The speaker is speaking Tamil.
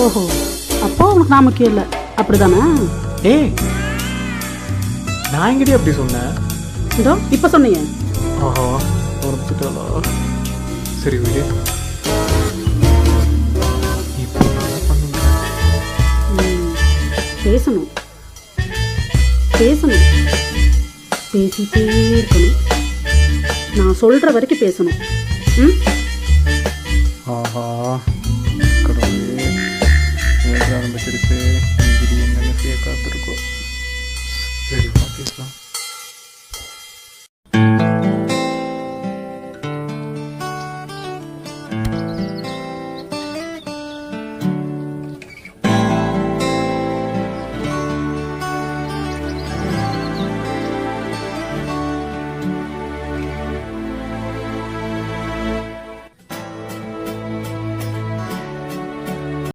ஓஹோ, அப்போ உனக்கு நான் முக்கியம் இல்லை அப்படிதானே? ஏய், நான் எங்கிட்டே அப்படி சொன்னேன்? இதோ இப்போ சொன்னீங்க. ஆஹா, உரத்துட்டாளா? சரி விடு. இப்போ என்ன பண்ணுங்க? பேசணும் பேசணும், பேசிட்டே இருக்கணும். நான் சொல்கிற வரைக்கும் பேசணும். ம், ஆஹா, கடவுளே, ஆரம்பிச்சிருச்சு. திடீர்னு என்ன செய்ய காத்திருக்கோம். சரிப்பா, பேசலாம்.